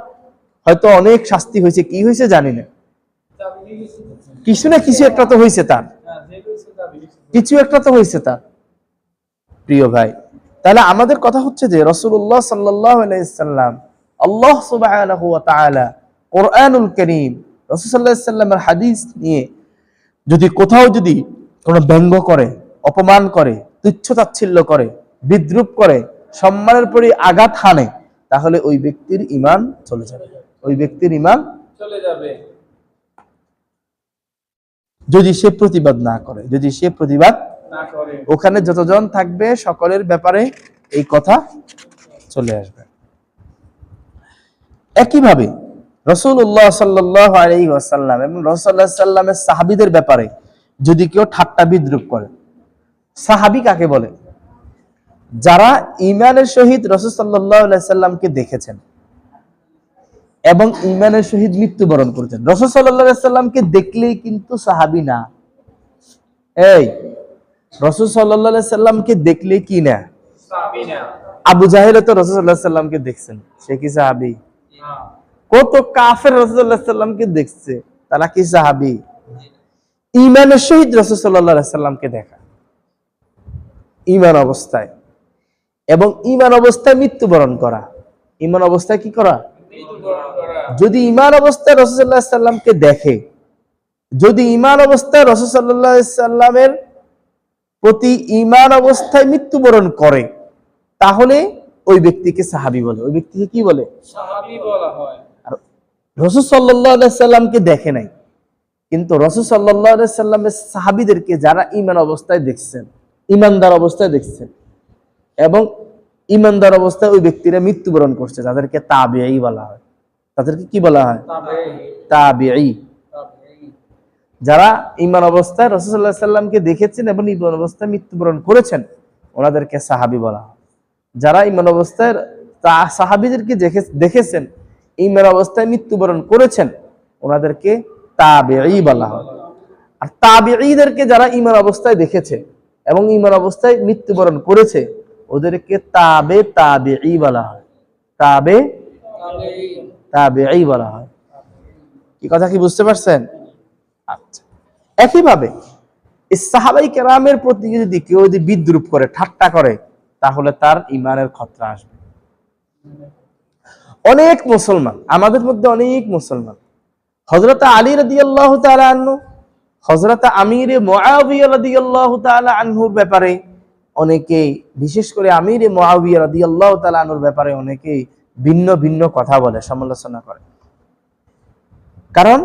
হয়তো অনেক শাস্তি হয়েছে, কি হয়েছে জানি না, কিছু না কিছু একটা তো হয়েছে তার, কিছু একটা তো হয়েছে তার। প্রিয় ভাই, তাহলে আমাদের কথা হচ্ছে যে রাসূলুল্লাহ সাল্লাল্লাহু আলাইহি সাল্লাম, আল্লাহ সুবহানাহু ওয়া তাআলা কোরআনুল কারীম, রাসূল সাল্লাল্লাহু আলাইহি সাল্লামের হাদিস নিয়ে যদি কোথাও যদি কোনো ব্যঙ্গ করে, অপমান করে, তুচ্ছ-তাচ্ছিল্য করে, বিদ্রূপ করে, সম্মানের প্রতি আঘাত হানে, তাহলে ওই ব্যক্তির ঈমান চলে যাবে, ওই ব্যক্তির ঈমান চলে যাবে। যদি সে প্রতিবাদ না করে, যদি সে প্রতিবাদ না করে ওখানে যতজন থাকবে সকলের ব্যাপারে এই কথা চলে আসবে। একইভাবে রাসূলুল্লাহ সাল্লাল্লাহু আলাইহি ওয়াসাল্লাম এবং রাসূলুল্লাহ সাল্লাল্লাহু আলাইহি ওয়াসাল্লামের সাহাবীদের ব্যাপারে যদি কেউ ঠাট্টা বিদ্রূপ করে, সাহাবী কাকে বলে? যারা ঈমানের সহিত রাসূল সাল্লাল্লাহু আলাইহি ওয়াসাল্লামকে দেখেছেন এবং ঈমানের সহিত মৃত্যুবরণ করেছেন। রাসূল সাল্লাল্লাহু আলাইহি ওয়াসাল্লামকে দেখলেই কিন্তু সাহাবী না। এই রাসূল সাল্লাল্লাহু আলাইহি ওয়াসাল্লামকে দেখলে কি না? সাহাবী না। আবু জাহেল তো রাসূল সাল্লাল্লাহু আলাইহি ওয়াসাল্লামকে দেখছেন, সে কি সাহাবী? না। কত কাফের রাসূল সাল্লাল্লাহু আলাইহি ওয়াসাল্লামকে দেখছে, তারা কি সাহাবী? ঈমানের সহিত রাসূল সাল্লাল্লাহু আলাইহি ওয়াসাল্লামকে দেখা, ঈমান অবস্থায়, এবং ঈমান অবস্থায় মৃত্যুবরণ করা। ঈমান অবস্থায় কি করা? মৃত্যুবরণ করা। যদি ঈমান অবস্থায় রাসূল সাল্লাল্লাহু আলাইহি ওয়াসাল্লামকে দেখে, যদি ঈমান অবস্থায় রাসূল সাল্লাল্লাহু আলাইহি ওয়াসাল্লামের প্রতি ঈমান অবস্থায় মৃত্যুবরণ করে, তাহলে ওই ব্যক্তিকে সাহাবী বলে। ওই ব্যক্তিকে কি বলে? সাহাবী বলা হয়। আর রাসূল সাল্লাল্লাহু আলাইহি ওয়াসাল্লামকে দেখে নাই, কিন্তু রাসূল সাল্লাল্লাহু আলাইহি ওয়াসাল্লামের সাহাবীদেরকে যারা ঈমান অবস্থায় দেখছেন, ঈমানদার অবস্থায় দেখছেন, এবং ঈমানদার অবস্থায় ওই ব্যক্তিরা মৃত্যুবরণ করছে, তাদেরকে তাবেঈ বলা হয়। তাদেরকে কি বলা হয়? তাবেঈ। যারা ঈমান অবস্থায় রাসূল সাল্লাল্লাহু আলাইহি ওয়াসাল্লামকে দেখেছেন এবং ঈমান অবস্থায় মৃত্যুবরণ করেছেন, ওনাদেরকে সাহাবী বলা হয়। যারা ঈমান অবস্থায় সাহাবীদেরকে দেখেছেন, ঈমান অবস্থায় মৃত্যুবরণ করেছেন, ওনাদেরকে তাবেঈ বলা হয়। আর তাবেঈদেরকে যারা ঈমান অবস্থায় দেখেছে এবং ঈমান অবস্থায় মৃত্যুবরণ করেছে, ওদেরকে তাবেঈ বলা হয়। তাবেঈ বলা হয়। কি কথা কি বুঝতে পারছেন? আচ্ছা, একইভাবে এই সাহাবায়ে কেরামের প্রতি যদি কেউ যদি বিদ্রূপ করে, ঠাট্টা করে, তাহলে তার ঈমানের খতরা আসবে। অনেক মুসলমান, আমাদের মধ্যে অনেক মুসলমান হযরত আলী রাদিয়াল্লাহু তাআলা আনহু, হযরত আমিরে মুআবিয়া রাদিয়াল্লাহু তাআলা আনহুর ব্যাপারে অনেকেই, বিশেষ করে আমিরে মুআবিয়া রাদিয়াল্লাহু তাআলা আনহুর ব্যাপারে অনেকেই ভিন্ন ভিন্ন কথা বলে, সমালোচনা করে। কারণ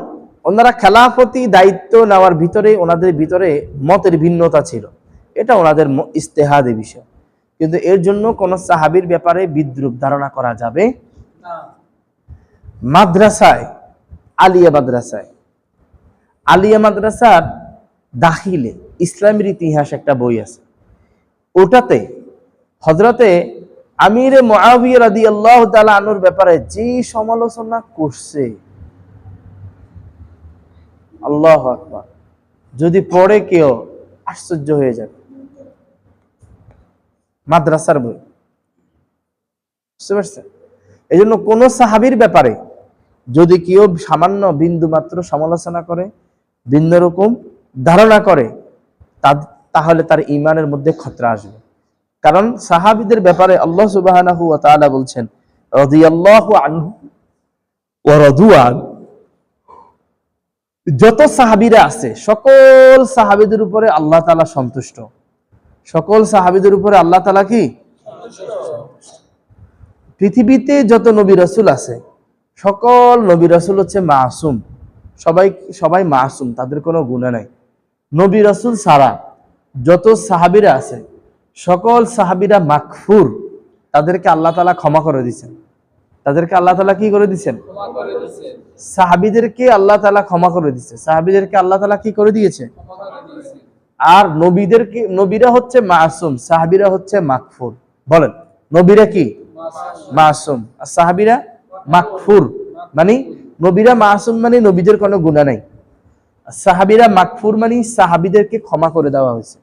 ওনারা খেলাফতি দায়িত্ব নেওয়ার ভিতরে ওনাদের ভিতরে মতের ভিন্নতা ছিল, এটা ওনাদের ইজতিহাদি বিষয়। কিন্তু এর জন্য কোন সাহাবীর ব্যাপারে বিদ্রূপ ধারণা করা যাবে না। মাদ্রাসায়, আলিয়া মাদ্রাসার দাখিলে ইসলামের ইতিহাস একটা বই আছে, ওটাতে হযরতে আমিরে মুআবিয়া রাদিয়াল্লাহু তাআলা আনহুর ব্যাপারে যে সমালোচনা করছে, আল্লাহু আকবার, যদি পড়ে কেউ আশ্চর্য হয়ে যাবে। মাদ্রাসার বই, বুঝতে পারছেন? এই জন্য কোন সাহাবীর ব্যাপারে যদি কেউ সামান্য বিন্দু মাত্র সমালোচনা করে, ভিন্ন রকম ধারণা করে, তাহলে তার ঈমানের মধ্যে খতরা আসবে। কারণ সাহাবীদের ব্যাপারে আল্লাহ সুবহানাহু ওয়া তাআলা বলছেন, রাদিয়াল্লাহু আনহু ওয়া রাদু আন। যত সাহাবীরা আছে সকল সাহাবীদের উপরে আল্লাহ তাআলা সন্তুষ্ট। সকল সাহাবীদের উপরে আল্লাহ তাআলা কি? পৃথিবীতে যত নবী রাসূল আছে, সকল নবী রাসূল হচ্ছে মাসুম। সবাই মাসুম, তাদের কোনো গুনাহ নাই। নবী রাসূল ছাড়া যত সাহাবীরা আছে, সকল সাহাবীরা মাগফুর, তাদেরকে আল্লাহ তাআলা ক্ষমা করে দিয়েছেন। তাদেরকে আল্লাহ তাআলা কি করে দিয়েছেন? ক্ষমা করে দিয়েছেন। সাহাবীদেরকে আল্লাহ তাআলা ক্ষমা করে দিয়েছে। সাহাবীদেরকে আল্লাহ তাআলা কি করে দিয়েছে? ক্ষমা করে দিয়েছেন। আর নবীরা হচ্ছে মাসুম, সাহাবীরা হচ্ছে মাগফুর। বলেন, নবীরা কি? মাসুম, আর সাহাবীরা মাগফুর। মানে নবীরা মাসুম মানে নবীদের কোনো গুনাহ নাই, আর সাহাবীরা মাগফুর মানে সাহাবীদেরকে ক্ষমা করে দেওয়া হয়েছে।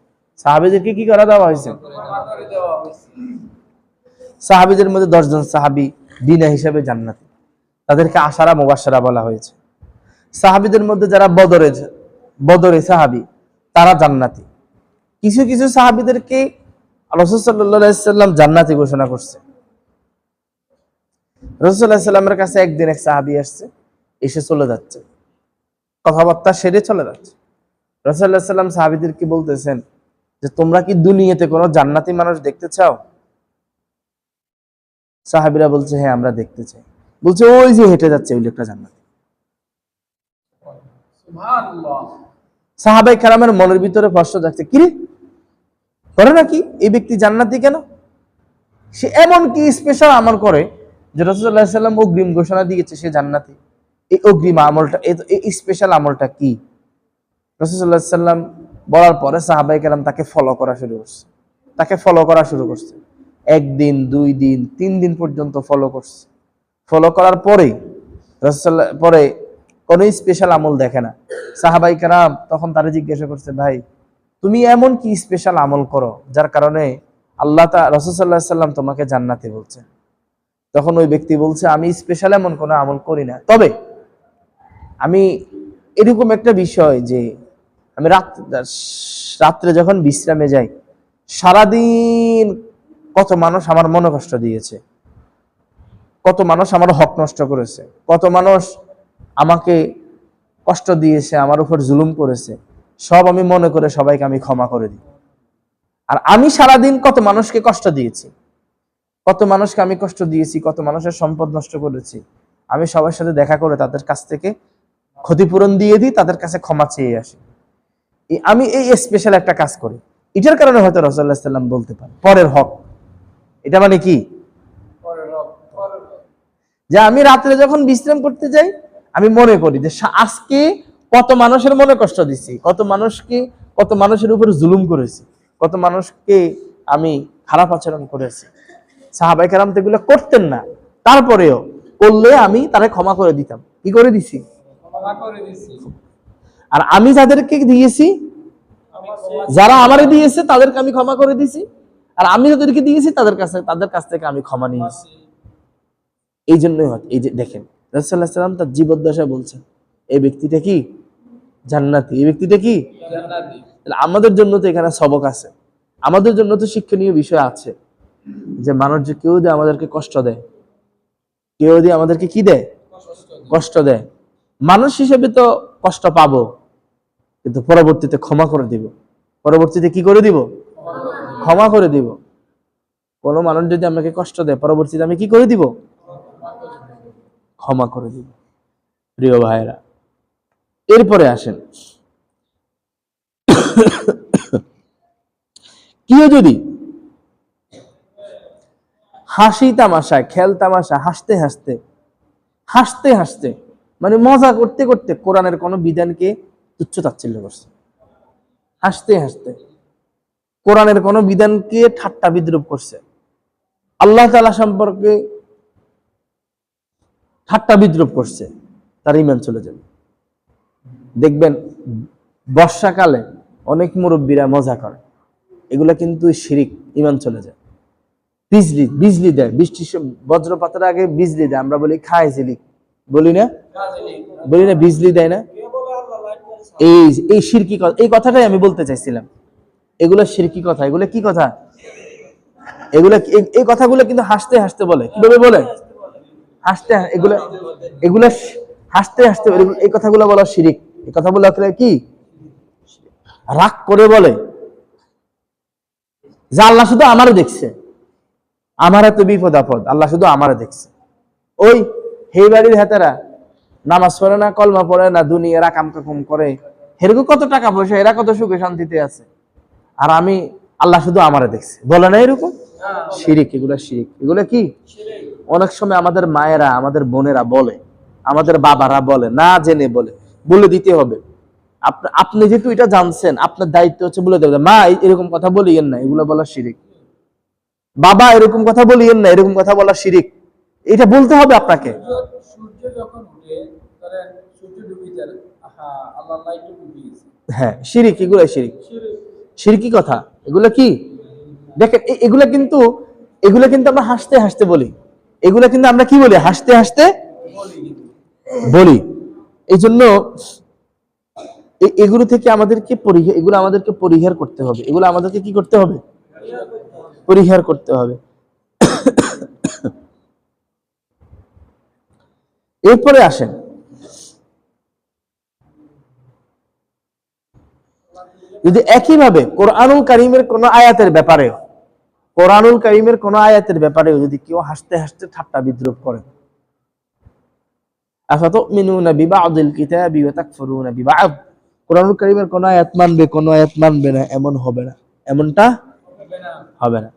সাহাবীদেরকে কি করে দেওয়া হয়েছে? ক্ষমা করে দেওয়া হয়েছে। সাহাবীদের মধ্যে 10 জন সাহাবী বিনা হিসাবে জান্নাতি, তাদেরকে আশারা মুবাশশারা বলা হয়েছে। সাহাবীদের মধ্যে যারা বদরে সাহাবী, তারা জান্নাতি। কিছু কিছু সাহাবীদেরকে রাসূল সাল্লাল্লাহু আলাইহি ওয়াসাল্লাম জান্নাতি ঘোষণা করছে। রাসূল সাল্লাল্লাহু আলাইহি ওয়াসাল্লামের কাছে একদিন এক সাহাবী আসছে, এসে চলে যাচ্ছে, কথাবার্তা সেরে চলে যাচ্ছে। রাসূলুল্লাহ সাল্লাল্লাহু আলাইহি ওয়াসাল্লাম সাহাবীদেরকে বলতেছেন যে তোমরা কি দুনিয়াতে কোনো জান্নাতি মানুষ দেখতে চাও? সাহাবীরা বলছে হ্যাঁ আমরা দেখতে চাই। বলছে ওই যে হেঁটে যাচ্ছে ওই লোকটা জান্নাতি। সুবহানাল্লাহ। সাহাবায়ে কেরামের মনের ভিতরে প্রশ্ন জাগছে, কি রে করে নাকি এই ব্যক্তি জান্নাতি কেন? সে এমন কি স্পেশাল আমল করে যে রাসূলুল্লাহ সাল্লাল্লাহু আলাইহি ওয়াসাল্লাম অগ্রিম ঘোষণা দিয়েছে সে জান্নাতি? এই অগ্রিম আমলটা, এই স্পেশাল আমলটা কি? রাসূলুল্লাহ সাল্লাল্লাহু আলাইহি ওয়াসাল্লাম বলার পরে সাহাবায়ে কেরাম তাকে ফলো করা শুরু করছে। একদিন, 2 দিন, 3 দিন পর্যন্ত ফলো করছে। ফলো করার পরে রাসূলুল্লাহ পরে কোন স্পেশাল আমল দেখে না। সাহাবায়ে কেরাম তখন তারে জিজ্ঞাসা করছে, ভাই তুমি এমন কি স্পেশাল আমল করো যার কারণে আল্লাহ তাআলা রাসূল সাল্লাল্লাহু আলাইহি ওয়াসাল্লাম তোমাকে জান্নাতি বলছে? তখন ওই ব্যক্তি বলছে, আমি স্পেশাল এমন কোনো আমল করি না, তবে আমি এরকম একটা বিষয় যে আমি রাত্রে যখন বিশ্রামে যাই, সারাদিন কত মানুষ আমার মনে কষ্ট দিয়েছে, কত মানুষ আমার হক নষ্ট করেছে, কত মানুষ আমাকে কষ্ট দিয়েছে, আমার উপর জুলুম করেছে, সব আমি মনে করে সবাইকে আমি ক্ষমা করে দিই। আর আমি সারাদিন কত মানুষকে কষ্ট দিয়েছি, কত মানুষকে আমি কষ্ট দিয়েছি, কত মানুষের সম্পদ নষ্ট করেছি, আমি সবার সাথে দেখা করে তাদের কাছ থেকে ক্ষতিপূরণ দিয়ে দিই, তাদের কাছে ক্ষমা চেয়ে আসি। আমি এই স্পেশাল একটা কাজ করি, এটার কারণে হয়তো রাসূলুল্লাহ সাল্লাল্লাহু আলাইহি ওয়াসাল্লাম বলতে পারে পরের হক। এটা মানে কি? যে আমি রাত্রে যখন বিশ্রাম করতে যাই, আমি মনে করি যে আজকে কত মানুষের মনে কষ্ট দিছি, কত মানুষের উপর জুলুম করেছি, কত মানুষকে আমি খারাপ আচরণ করেছি। সাহাবায়ে কেরাম তো এগুলো করতেন না, তারপরেও করলে আমি তারে ক্ষমা করে দিতাম। কি করে দিছি? ক্ষমা করে দিছি। আর আমি যাদেরকে দিয়েছি, যারা আমারে দিয়েছে তাদেরকে আমি ক্ষমা করে দিছি, আর আমি যাদেরকে দিয়েছি তাদের কাছ থেকে আমি ক্ষমা নিয়েছি। এই জন্যই এই যে দেখেন রাসূলুল্লাহ সাল্লাল্লাহু আলাইহি ওয়াসাল্লাম তার জীবদ্দশায় বলছেন এই ব্যক্তিটা কি জান্নাতি, এই ব্যক্তিটা কি জান্নাতি। আমাদের জন্য তো এখানে সবক আছে, আমাদের জন্য তো শিক্ষণীয় বিষয় আছে যে মানুষ যে কেউ দিয়ে আমাদেরকে কষ্ট দেয়, কেউ দিয়ে আমাদেরকে কি দেয়? কষ্ট দেয়। মানুষ হিসেবে তো কষ্ট পাবো, কিন্তু পরবর্তীতে ক্ষমা করে দিব। পরবর্তীতে কি করে দিব? ক্ষমা করে দিব। কোনো মানুষ যদি আমাকে কষ্ট দেয়, পরবর্তীতে আমি কি করে দিব? ক্ষমা করে দিব। প্রিয় ভাইরা, এরপরে আসেন, কেউ যদি হাসি তামাশায়, খেল তামাশা, হাসতে হাসতে মানে মজা করতে করতে কোরআনের কোন বিধানকে তুচ্ছ তাচ্ছিল্য করছে, হাসতে কোরআনের কোন বিধানকে ঠাট্টা বিদ্রুপ করছে, আল্লাহ তাআলা সম্পর্কে ঠাট্টা বিদ্রুপ করছে, তার ঈমান চলে যাবে। দেখবেন বর্ষাকালে অনেক মুরব্বীরা মজা করে, এগুলা কিন্তু শিরিক, ঈমান চলে যায়। বিজলি দেয়, বজ্রপাতের আগে বিজলি দেয়, আমরা বলি খায় ঝিলিক, বলি না বিজলি দেয় না? এই শিরকি কথা, এই কথাটাই আমি বলতে চাইছিলাম। এগুলা শিরকি কথা, এগুলা কি কথা? এই কথাগুলো কিন্তু হাসতে বলে। কিভাবে বলে? এগুলা হাসতে এই কথাগুলো বলা শিরিক। এই কথাগুলো কি রাগ করে বলে যে আল্লাহ শুধু আমারে দেখছে, আমার এত বিপদ আপদ, আল্লাহ শুধু আমারে দেখছে। ওই হেই বাড়ির হেতারা নামাজ পড়ে না, কলমা পড়ে না, দুনিয়ার কাম কাকুম করে, এরকম কত টাকা পয়সা, এরা কত সুখে শান্তিতে আছে, আর আমি আল্লাহ শুধু আমারে দেখছে, বলে না এরকম? শিরিক, এগুলা শিরিক। এগুলা কি? অনেক সময় আমাদের মায়েরা, আমাদের বোনেরা বলে, আমাদের বাবারা বলে, না জেনে বলে দিতে হবে। আপনি যেহেতু এটা জানছেন, আপনার দায়িত্ব হচ্ছে বলে দেবেন, মা এরকম কথা বলিয়েন না, এগুলো বলা শিরিক। বাবা এরকম কথা বলিয়েন না, এরকম কথা বলা শিরিক। এটা বলতে হবে আপনাকে। সূর্য যখন উঠে, তাহলে সূর্য ডুবে যায়, আল্লাহ লাইট ডুবে গেছে। হ্যাঁ, শিরিক, এগুলা শিরিক, শিরকি কথা। এগুলা কি? দেখেন এগুলা কিন্তু আমরা হাসতে বলি, এগুলা কিন্তু আমরা কি বলি? হাসতে বলি। এই জন্য এগুলো থেকে আমাদেরকে পরিহার করতে হবে, এগুলো আমাদেরকে কি করতে হবে? পরিহার করতে হবে। এরপরে আসেন, যদি একইভাবে কোরআনুল কারীমের কোন আয়াতের ব্যাপারেও যদি কেউ হাসতে হাসতে ঠাট্টা বিদ্রুপ করে, আফাতুমিনুনা বিবা'দিল কিতাবি ওয়া তাকফুরুনা বিবা'দ, কোরআনুল কারীমের কোন আয়াত মানবে কোন আয়াত মানবে না, এমন হবে না, এমনটা হবে না।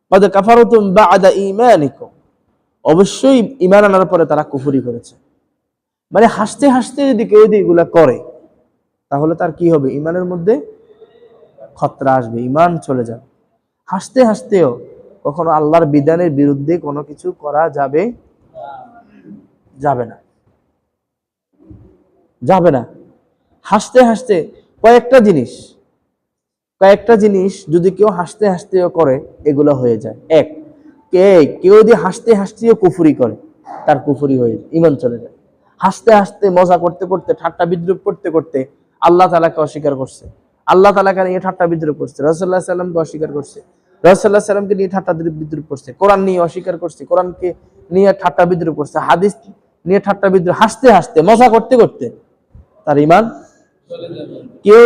ক্বাদ কাফারতুম বা'দা ঈমানিকুম, অবশ্যই ঈমান আনার পরে তারা কুফরি করেছে। মানে হাসতে হাসতে যদি কেউ এগুলা করে তাহলে তার কি হবে? ঈমানের মধ্যে খতরা আসবে, ঈমান চলে যাবে। হাসতে হাসতেও কখনো আল্লাহর বিধানের বিরুদ্ধে কোনো কিছু করা যাবে না। হাসতে হাসতে কয়েকটা জিনিস যদি কেউ হাসতে হাসতেও করে, এগুলো হয়ে যায়। এক, কেউ যদি হাসতে হাসতেও কুফরি করে, তার কুফরি হয়ে যায়, ঈমান চলে যায়। হাসতে হাসতে মজা করতে করতে ঠাট্টা বিদ্রুপ করতে করতে আল্লাহ তাআলাকে অস্বীকার করছে, আল্লাহ তাআলাকে নিয়ে ঠাট্টা বিদ্রুপ করছে, রাসূলুল্লাহ সাল্লাল্লাহু আলাইহি ওয়াসাল্লামকে অস্বীকার করছে, রাসূলুল্লাহ সাল্লাল্লাহু আলাইহি ওয়াসাল্লামকে নিয়ে ঠাট্টা বিদ্রুপ করছে, কোরআন নিয়ে অস্বীকার করছে, কোরআনকে নিয়ে ঠাট্টা বিদ্রুপ করছে, হাদিস নিয়ে ঠাট্টা বিদ্রুপ, হাসতে হাসতে মজা করতে করতে তার ঈমান চলে যাবে। কেউ